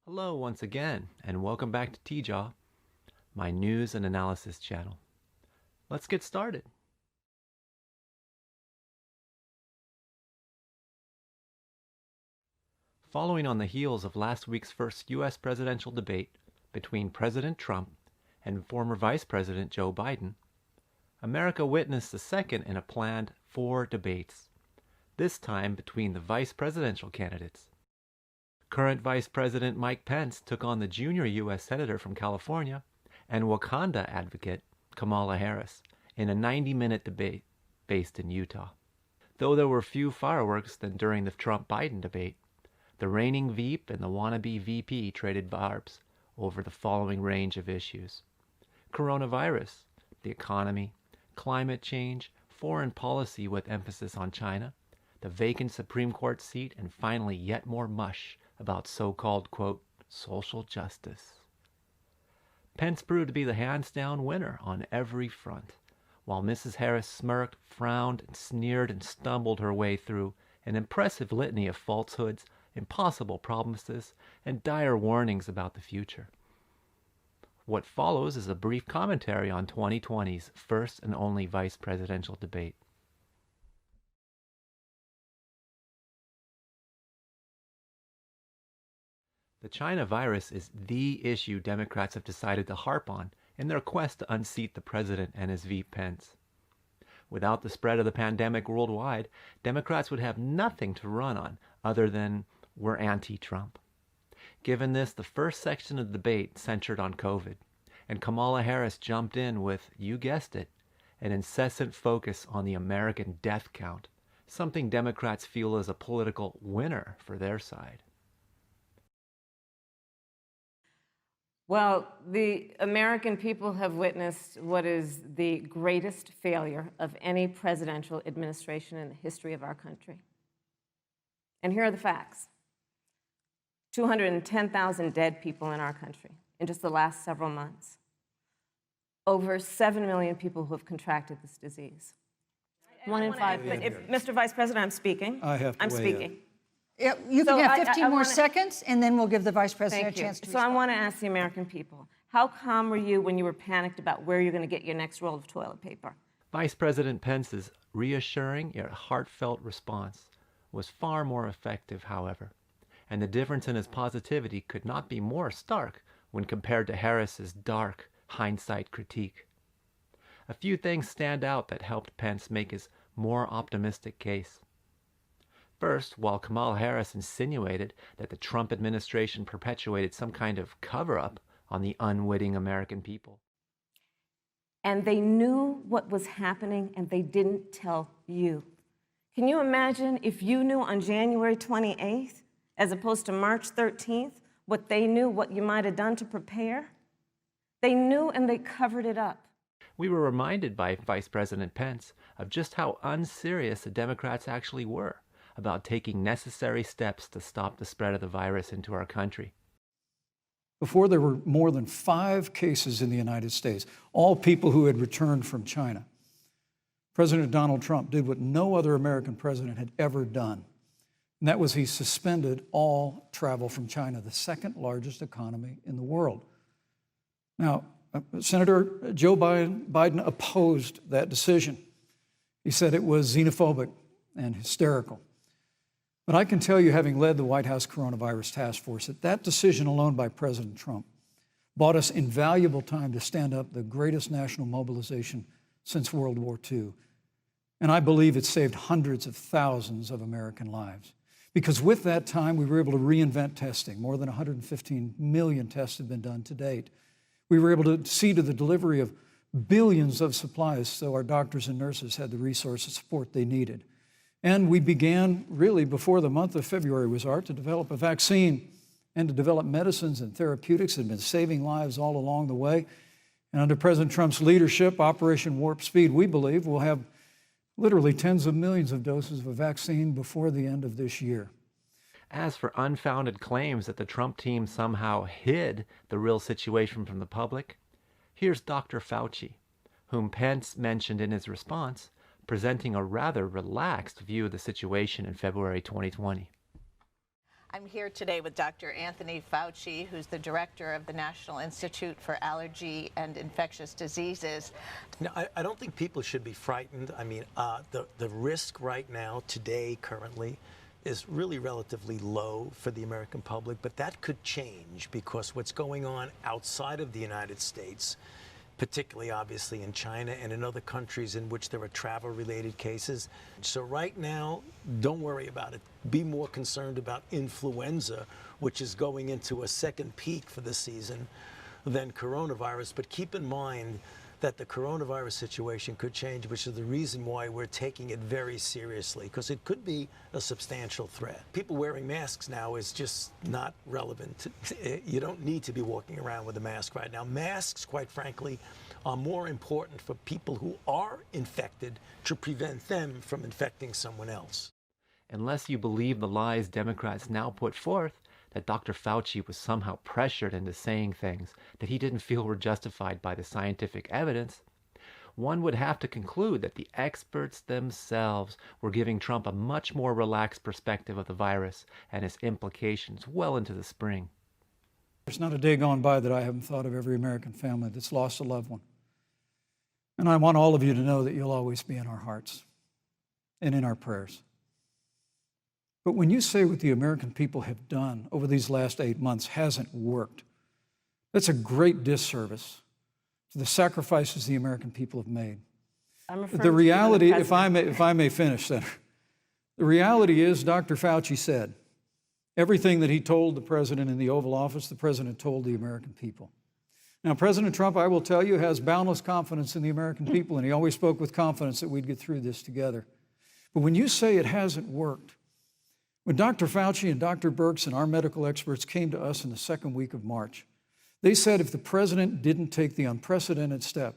Hello once again, and welcome back to T-Jaw, my news and analysis channel. Let's get started. Following on the heels of last week's first U.S. presidential debate between President Trump and former Vice President Joe Biden, America witnessed the second in a planned 4 debates, this time between the vice presidential candidates. Current Vice President Mike Pence took on the junior U.S. Senator from California and Wakanda advocate Kamala Harris in a 90-minute debate based in Utah. Though there were few fireworks than during the Trump-Biden debate, the reigning Veep and the wannabe VP traded barbs over the following range of issues: coronavirus, the economy, climate change, foreign policy with emphasis on China, the vacant Supreme Court seat, and finally yet more mush about so-called, quote, social justice. Pence proved to be the hands-down winner on every front, while Mrs. Harris smirked, frowned, and sneered and stumbled her way through an impressive litany of falsehoods, impossible promises, and dire warnings about the future. What follows is a brief commentary on 2020's first and only vice presidential debate. The China virus is the issue Democrats have decided to harp on in their quest to unseat the president and his VP Pence. Without the spread of the pandemic worldwide, Democrats would have nothing to run on other than we're anti-Trump. Given this, the first section of the debate centered on COVID, and Kamala Harris jumped in with, you guessed it, an incessant focus on the American death count, something Democrats feel is a political winner for their side. Well, the American people have witnessed what is the greatest failure of any presidential administration in the history of our country. And here are the facts. 210,000 dead people in our country in just the last several months. Over 7 million people who have contracted this disease. 1 in 5. Mr. Vice President, I'm speaking. I'm speaking. Yeah, you can have 15 more seconds, and then we'll give the Vice President a chance to respond. So I want to ask the American people, how calm were you when you were panicked about where you're going to get your next roll of toilet paper? Vice President Pence's reassuring yet heartfelt response was far more effective, however, and the difference in his positivity could not be more stark when compared to Harris's dark hindsight critique. A few things stand out that helped Pence make his more optimistic case. First, while Kamala Harris insinuated that the Trump administration perpetuated some kind of cover-up on the unwitting American people. And they knew what was happening, and they didn't tell you. Can you imagine if you knew on January 28th, as opposed to March 13th, what they knew, what you might have done to prepare? They knew, and they covered it up. We were reminded by Vice President Pence of just how unserious the Democrats actually were about taking necessary steps to stop the spread of the virus into our country. Before, there were more than 5 cases in the United States, all people who had returned from China. President Donald Trump did what no other American president had ever done, and that was he suspended all travel from China, the second largest economy in the world. Now, Senator Joe Biden opposed that decision. He said it was xenophobic and hysterical. But I can tell you, having led the White House Coronavirus Task Force, that decision alone by President Trump bought us invaluable time to stand up the greatest national mobilization since World War II. And I believe it saved hundreds of thousands of American lives. Because with that time, we were able to reinvent testing. More than 115 million tests have been done to date. We were able to see to the delivery of billions of supplies so our doctors and nurses had the resource and support they needed. And we began, really before the month of February was out, to develop a vaccine and to develop medicines and therapeutics that have been saving lives all along the way. And under President Trump's leadership, Operation Warp Speed, we believe we'll have literally tens of millions of doses of a vaccine before the end of this year. As for unfounded claims that the Trump team somehow hid the real situation from the public, here's Dr. Fauci, whom Pence mentioned in his response, presenting a rather relaxed view of the situation in February 2020. I'm here today with Dr. Anthony Fauci, who's the director of the National Institute for Allergy and Infectious Diseases. No, I don't think people should be frightened. I mean, the risk right now, today, currently, is really relatively low for the American public, but that could change because what's going on outside of the United States, particularly obviously in China and in other countries in which there are travel-related cases. So right now, don't worry about it. Be more concerned about influenza, which is going into a second peak for the season, than coronavirus. But keep in mind that the coronavirus situation could change, which is the reason why we're taking it very seriously, because it could be a substantial threat. People wearing masks now is just not relevant. You don't need to be walking around with a mask right now. Masks, quite frankly, are more important for people who are infected to prevent them from infecting someone else. Unless you believe the lies Democrats now put forth, that Dr. Fauci was somehow pressured into saying things that he didn't feel were justified by the scientific evidence, one would have to conclude that the experts themselves were giving Trump a much more relaxed perspective of the virus and its implications well into the spring. There's not a day gone by that I haven't thought of every American family that's lost a loved one. And I want all of you to know that you'll always be in our hearts and in our prayers. But when you say what the American people have done over these last 8 months hasn't worked, that's a great disservice to the sacrifices the American people have made. The reality, if I may finish, Senator, the reality is Dr. Fauci said everything that he told the president in the Oval Office, the president told the American people. Now, President Trump, I will tell you, has boundless confidence in the American people, and he always spoke with confidence that we'd get through this together. But when you say it hasn't worked, when Dr. Fauci and Dr. Birx and our medical experts came to us in the second week of March, they said if the president didn't take the unprecedented step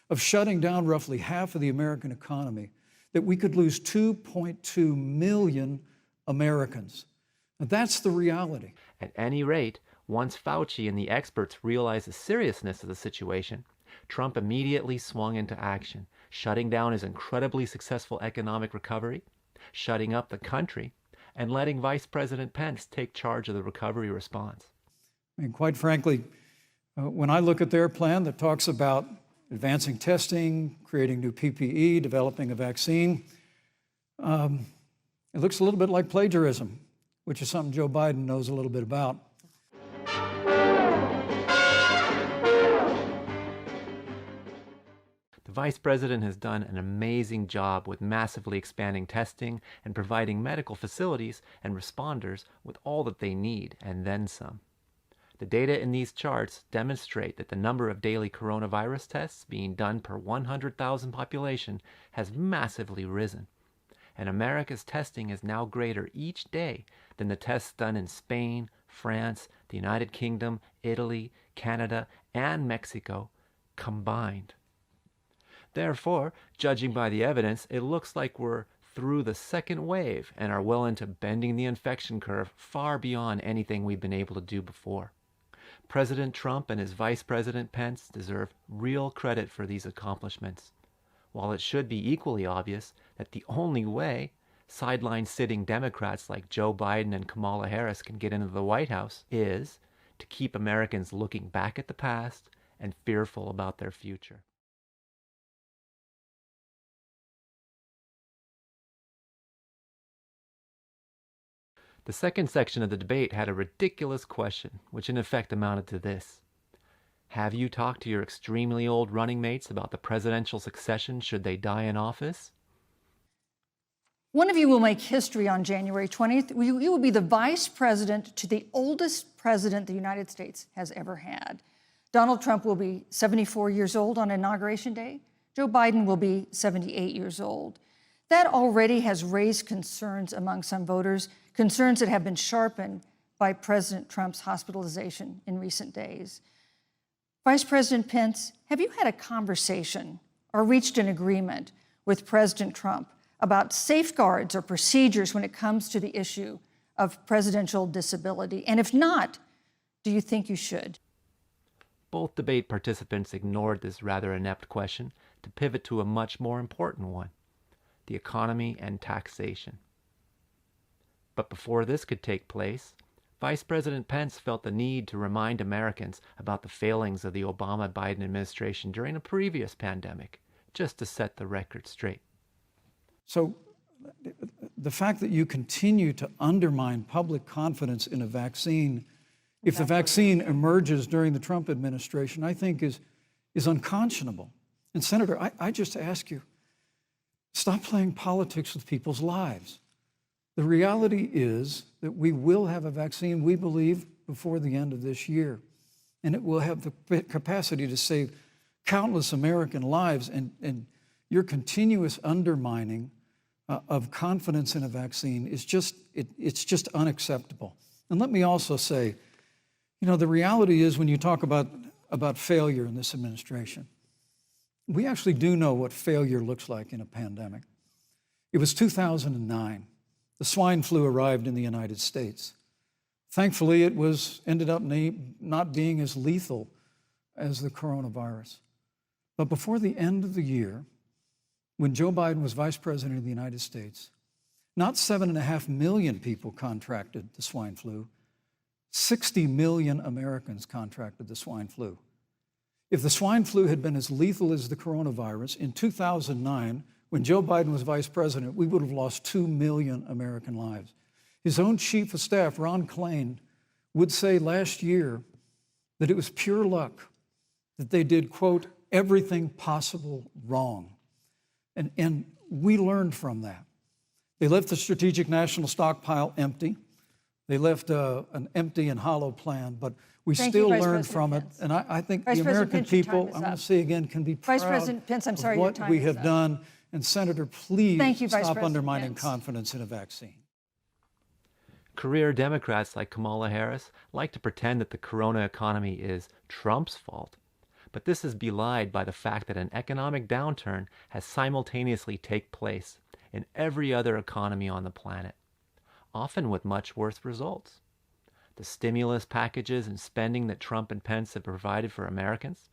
of shutting down roughly half of the American economy, that we could lose 2.2 million Americans. Now, that's the reality. At any rate, once Fauci and the experts realized the seriousness of the situation, Trump immediately swung into action, shutting down his incredibly successful economic recovery, shutting up the country, and letting Vice President Pence take charge of the recovery response. I mean, quite frankly, when I look at their plan that talks about advancing testing, creating new PPE, developing a vaccine, it looks a little bit like plagiarism, which is something Joe Biden knows a little bit about. The Vice President has done an amazing job with massively expanding testing and providing medical facilities and responders with all that they need, and then some. The data in these charts demonstrate that the number of daily coronavirus tests being done per 100,000 population has massively risen, and America's testing is now greater each day than the tests done in Spain, France, the United Kingdom, Italy, Canada, and Mexico combined. Therefore, judging by the evidence, it looks like we're through the second wave and are well into bending the infection curve far beyond anything we've been able to do before. President Trump and his Vice President Pence deserve real credit for these accomplishments, while it should be equally obvious that the only way sideline-sitting Democrats like Joe Biden and Kamala Harris can get into the White House is to keep Americans looking back at the past and fearful about their future. The second section of the debate had a ridiculous question, which in effect amounted to this. Have you talked to your extremely old running mates about the presidential succession should they die in office? One of you will make history on January 20th. You will be the vice president to the oldest president the United States has ever had. Donald Trump will be 74 years old on Inauguration Day. Joe Biden will be 78 years old. That already has raised concerns among some voters, concerns that have been sharpened by President Trump's hospitalization in recent days. Vice President Pence, have you had a conversation or reached an agreement with President Trump about safeguards or procedures when it comes to the issue of presidential disability? And if not, do you think you should? Both debate participants ignored this rather inept question to pivot to a much more important one: the economy and taxation. But before this could take place, Vice President Pence felt the need to remind Americans about the failings of the Obama-Biden administration during a previous pandemic, just to set the record straight. So the fact that you continue to undermine public confidence in a vaccine, if the vaccine emerges during the Trump administration, I think is unconscionable. And Senator, I just ask you, stop playing politics with people's lives. The reality is that we will have a vaccine, we believe, before the end of this year. And it will have the capacity to save countless American lives. And your continuous undermining of confidence in a vaccine is it's just unacceptable. And let me also say, you know, the reality is when you talk about failure in this administration, we actually do know what failure looks like in a pandemic. It was 2009. The swine flu arrived in the United States. Thankfully, it ended up not being as lethal as the coronavirus. But before the end of the year, when Joe Biden was vice president of the United States, not 7.5 million people contracted the swine flu, 60 million Americans contracted the swine flu. If the swine flu had been as lethal as the coronavirus, in 2009, when Joe Biden was vice president, we would have lost 2 million American lives. His own chief of staff, Ron Klain, would say last year that it was pure luck that they did, quote, everything possible wrong. And we learned from that. They left the strategic national stockpile empty. They left an empty and hollow plan, but we still learned from it. And I think the American people, I'm going to say again, can be proud of what we have done. And Senator, please stop undermining confidence in a vaccine. Career Democrats like Kamala Harris like to pretend that the corona economy is Trump's fault. But this is belied by the fact that an economic downturn has simultaneously taken place in every other economy on the planet, often with much worse results. The stimulus packages and spending that Trump and Pence have provided for Americans,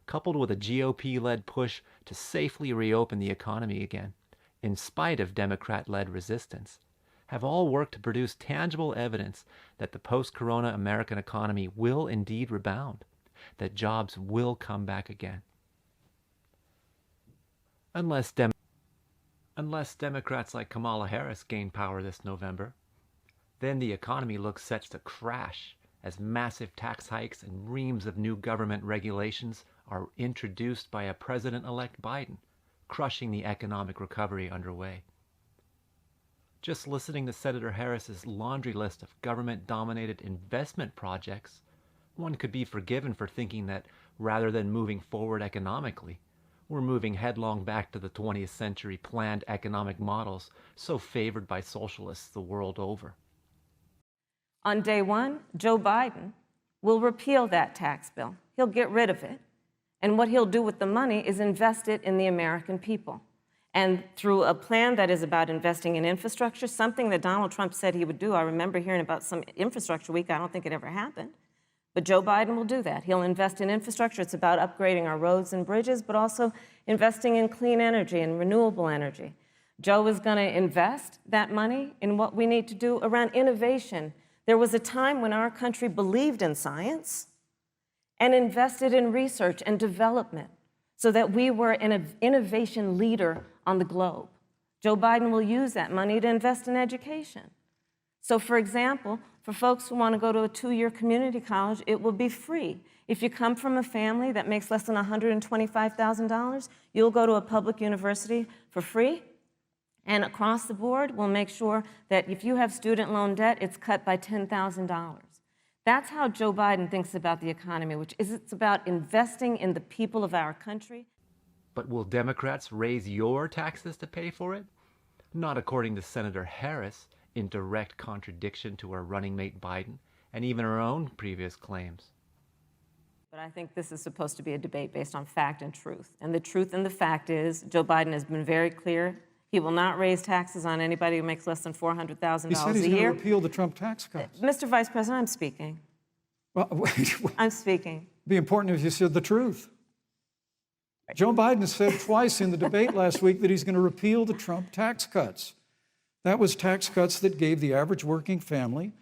coupled with a GOP-led push to safely reopen the economy again, in spite of Democrat-led resistance, have all worked to produce tangible evidence that the post-corona American economy will indeed rebound, that jobs will come back again. Unless Democrats like Kamala Harris gain power this November, then the economy looks set to crash as massive tax hikes and reams of new government regulations are introduced by a President-elect Biden, crushing the economic recovery underway. Just listening to Senator Harris's laundry list of government-dominated investment projects, one could be forgiven for thinking that rather than moving forward economically, we're moving headlong back to the 20th century planned economic models so favored by socialists the world over. On day one, Joe Biden will repeal that tax bill. He'll get rid of it. And what he'll do with the money is invest it in the American people. And through a plan that is about investing in infrastructure, something that Donald Trump said he would do. I remember hearing about some infrastructure week. I don't think it ever happened. But Joe Biden will do that. He'll invest in infrastructure. It's about upgrading our roads and bridges, but also investing in clean energy and renewable energy. Joe is going to invest that money in what we need to do around innovation. There was a time when our country believed in science and invested in research and development so that we were an innovation leader on the globe. Joe Biden will use that money to invest in education. So, for example, for folks who want to go to a 2-year community college, it will be free. If you come from a family that makes less than $125,000, you'll go to a public university for free. And across the board, we'll make sure that if you have student loan debt, it's cut by $10,000. That's how Joe Biden thinks about the economy, which is it's about investing in the people of our country. But will Democrats raise your taxes to pay for it? Not according to Senator Harris, in direct contradiction to her running mate Biden and even her own previous claims. But I think this is supposed to be a debate based on fact and truth. And the truth and the fact is Joe Biden has been very clear. He will not raise taxes on anybody who makes less than $400,000 a year. He said he's going to repeal the Trump tax cuts. Mr. Vice President, I'm speaking. Well, wait. I'm speaking. It'd be important if you said the truth. Joe Biden said twice in the debate last week that he's going to repeal the Trump tax cuts. That was tax cuts that gave the average working family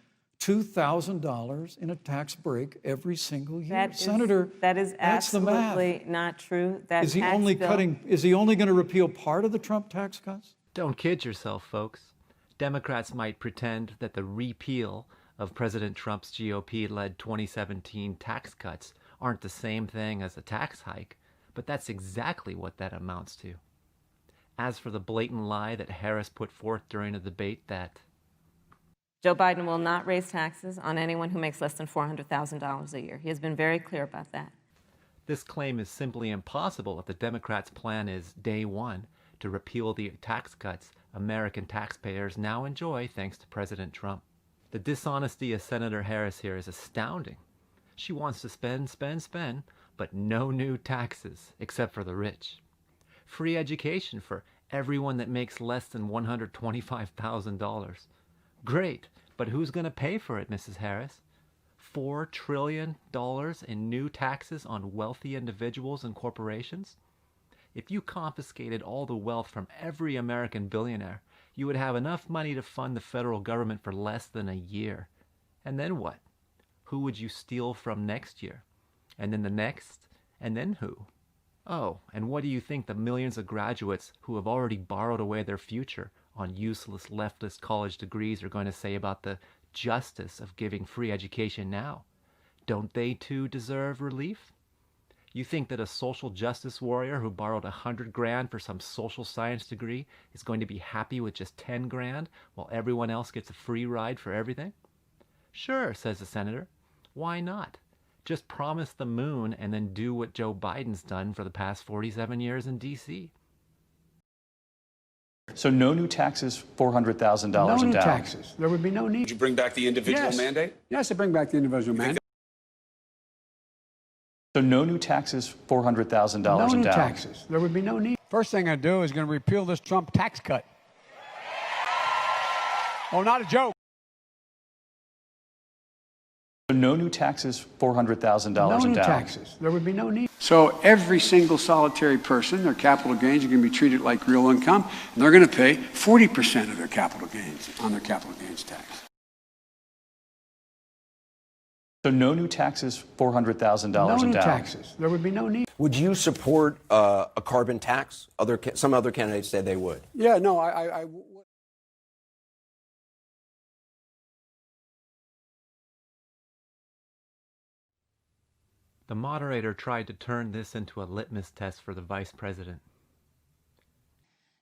$2,000 in a tax break every single year. That is, Senator, that is that's the math. absolutely not true. That Is he tax only bill- is he only going to repeal part of the Trump tax cuts? Don't kid yourself, folks. Democrats might pretend that the repeal of President Trump's GOP-led 2017 tax cuts aren't the same thing as a tax hike, but that's exactly what that amounts to. As for the blatant lie that Harris put forth during a debate that Joe Biden will not raise taxes on anyone who makes less than $400,000 a year. He has been very clear about that. this claim is simply impossible if the Democrats' plan is, day one, to repeal the tax cuts American taxpayers now enjoy thanks to President Trump. The dishonesty of Senator Harris here is astounding. She wants to spend, but no new taxes, except for the rich. Free education for everyone that makes less than $125,000. Great, but who's going to pay for it, Mrs. Harris? $4 trillion in new taxes on wealthy individuals and corporations? If you confiscated all the wealth from every American billionaire, you would have enough money to fund the federal government for less than a year. And then what? Who would you steal from next year? And then the next? And then who? Oh, and what do you think the millions of graduates who have already borrowed away their future on useless leftist college degrees are going to say about the justice of giving free education now? Don't they too deserve relief? You think that a social justice warrior who borrowed $100,000 for some social science degree is going to be happy with just $10,000 while everyone else gets a free ride for everything? Sure, says the senator. Why not? Just promise the moon and then do what Joe Biden's done for the past 47 years in D.C. So no new taxes, $400,000 No new down. taxes. There would be no need. Would you bring back the individual Yes. mandate? Yes, I bring back the individual mandate. So no new taxes, $400,000 No and new down. taxes. There would be no need. First thing I do is going to repeal this Trump tax cut. Oh, not a joke. So no new taxes, $400,000 No and new down. taxes. There would be no need. So every single solitary person, their capital gains are going to be treated like real income, and they're going to pay 40% of their capital gains on their capital gains tax. So no new taxes, $400,000 No and new down. taxes. There would be no need. Would you support a carbon tax? Some other candidates say they would. Yeah, no, The moderator tried to turn this into a litmus test for the vice president.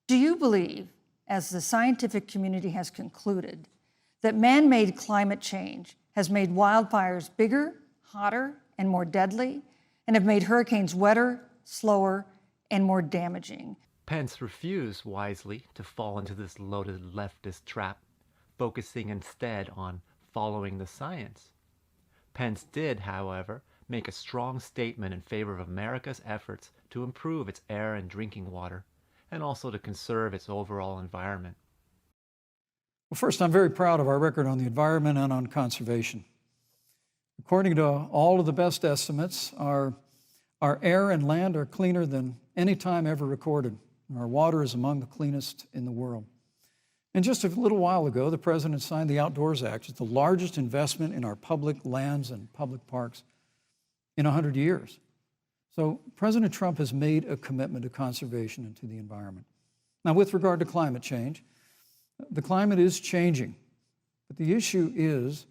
Do you believe, as the scientific community has concluded, that man-made climate change has made wildfires bigger, hotter, and more deadly, and have made hurricanes wetter, slower, and more damaging? Pence refused wisely to fall into this loaded leftist trap, focusing instead on following the science. Pence did, however, make a strong statement in favor of America's efforts to improve its air and drinking water, and also to conserve its overall environment. Well, first, I'm very proud of our record on the environment and on conservation. According to all of the best estimates, our air and land are cleaner than any time ever recorded. And our water is among the cleanest in the world. And just a little while ago, the President signed the Outdoors Act. It's the largest investment in our public lands and public parks in 100 years. So President Trump has made a commitment to conservation and to the environment. Now, with regard to climate change, the climate is changing. But the issue is,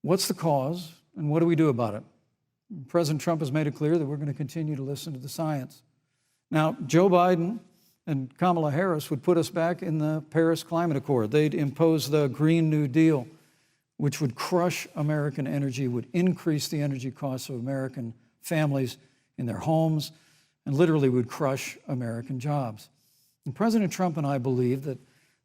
what's the cause and what do we do about it? President Trump has made it clear that we're going to continue to listen to the science. Now, Joe Biden and Kamala Harris would put us back in the Paris Climate Accord. They'd impose the Green New Deal, which would crush American energy, would increase the energy costs of American families in their homes, and literally would crush American jobs. And President Trump and I believe that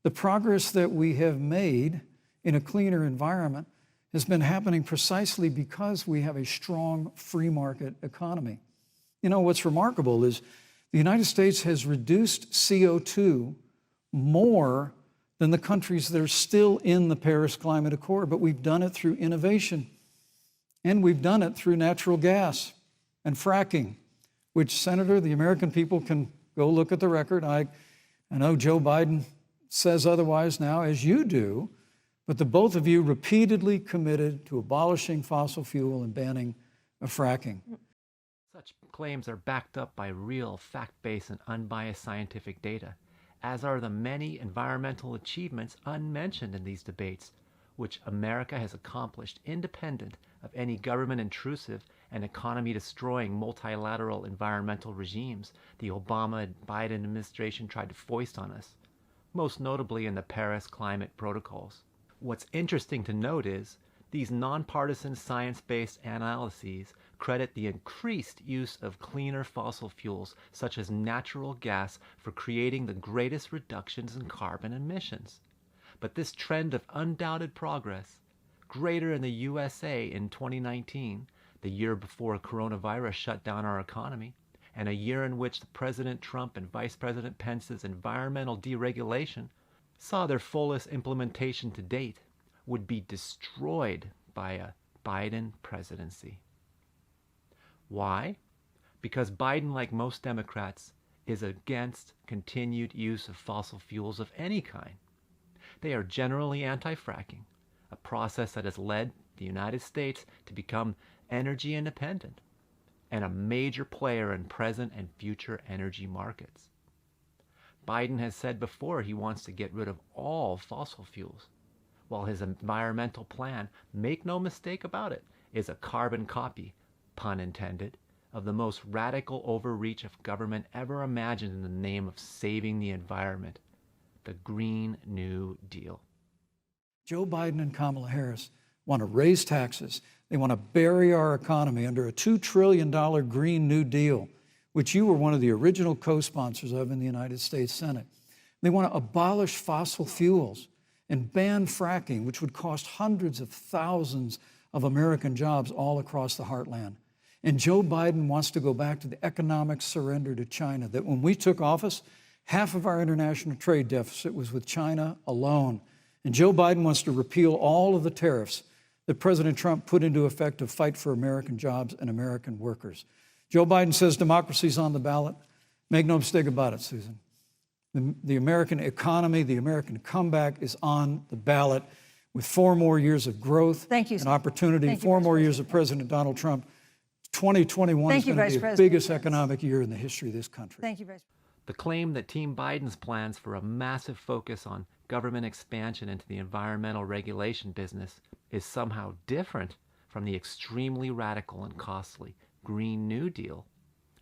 the progress that we have made in a cleaner environment has been happening precisely because we have a strong free market economy. You know, what's remarkable is the United States has reduced CO2 more than the countries that are still in the Paris Climate Accord, but we've done it through innovation, and we've done it through natural gas and fracking, which, Senator, the American people can go look at the record. I know Joe Biden says otherwise now, as you do, But the both of you repeatedly committed to abolishing fossil fuel and banning fracking. Such claims are backed up by real, fact-based, and unbiased scientific data, as are the many environmental achievements unmentioned in these debates, which America has accomplished independent of any government-intrusive and economy-destroying multilateral environmental regimes the Obama and Biden administration tried to foist on us, most notably in the Paris Climate Protocols. What's interesting to note is these nonpartisan science-based analyses credit the increased use of cleaner fossil fuels such as natural gas for creating the greatest reductions in carbon emissions. But this trend of undoubted progress, greater in the USA in 2019, the year before coronavirus shut down our economy, and a year in which President Trump and Vice President Pence's environmental deregulation saw their fullest implementation to date, would be destroyed by a Biden presidency. Why? Because Biden, like most Democrats, is against continued use of fossil fuels of any kind. They are generally anti-fracking, a process that has led the United States to become energy independent and a major player in present and future energy markets. Biden has said before he wants to get rid of all fossil fuels, while his environmental plan, make no mistake about it, is a carbon copy, pun intended, of the most radical overreach of government ever imagined in the name of saving the environment, the Green New Deal. Joe Biden and Kamala Harris want to raise taxes. They want to bury our economy under a $2 trillion Green New Deal, which you were one of the original co-sponsors of in the United States Senate. They want to abolish fossil fuels and ban fracking, which would cost hundreds of thousands of American jobs all across the heartland. And Joe Biden wants to go back to the economic surrender to China, that when we took office, half of our international trade deficit was with China alone. And Joe Biden wants to repeal all of the tariffs that President Trump put into effect to fight for American jobs and American workers. Joe Biden says democracy's on the ballot. Make no mistake about it, Susan. The American economy, the American comeback is on the ballot with 4 more years of growth and opportunity, 4 more years of President Donald Trump. 2021 is going to be the biggest economic year in the history of this country. Thank you, Vice President. The claim that Team Biden's plans for a massive focus on government expansion into the environmental regulation business is somehow different from the extremely radical and costly Green New Deal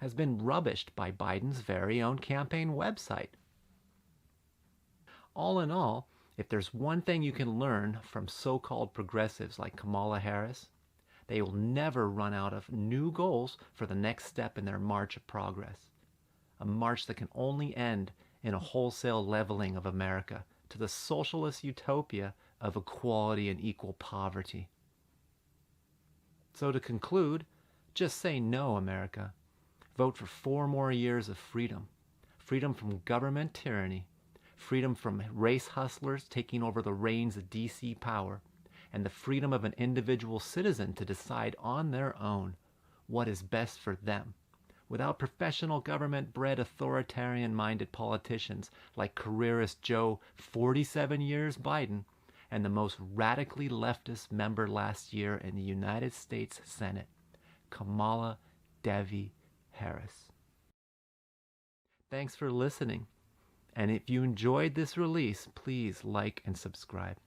has been rubbished by Biden's very own campaign website. All in all, if there's one thing you can learn from so-called progressives like Kamala Harris, they will never run out of new goals for the next step in their march of progress. A march that can only end in a wholesale leveling of America to the socialist utopia of equality and equal poverty. So to conclude, just say no, America. Vote for 4 more years of freedom. Freedom from government tyranny. Freedom from race hustlers taking over the reins of DC power. And the freedom of an individual citizen to decide on their own what is best for them, without professional government-bred authoritarian-minded politicians like careerist Joe 47 years Biden and the most radically leftist member last year in the United States Senate, Kamala Devi Harris. Thanks for listening, and if you enjoyed this release, please like and subscribe.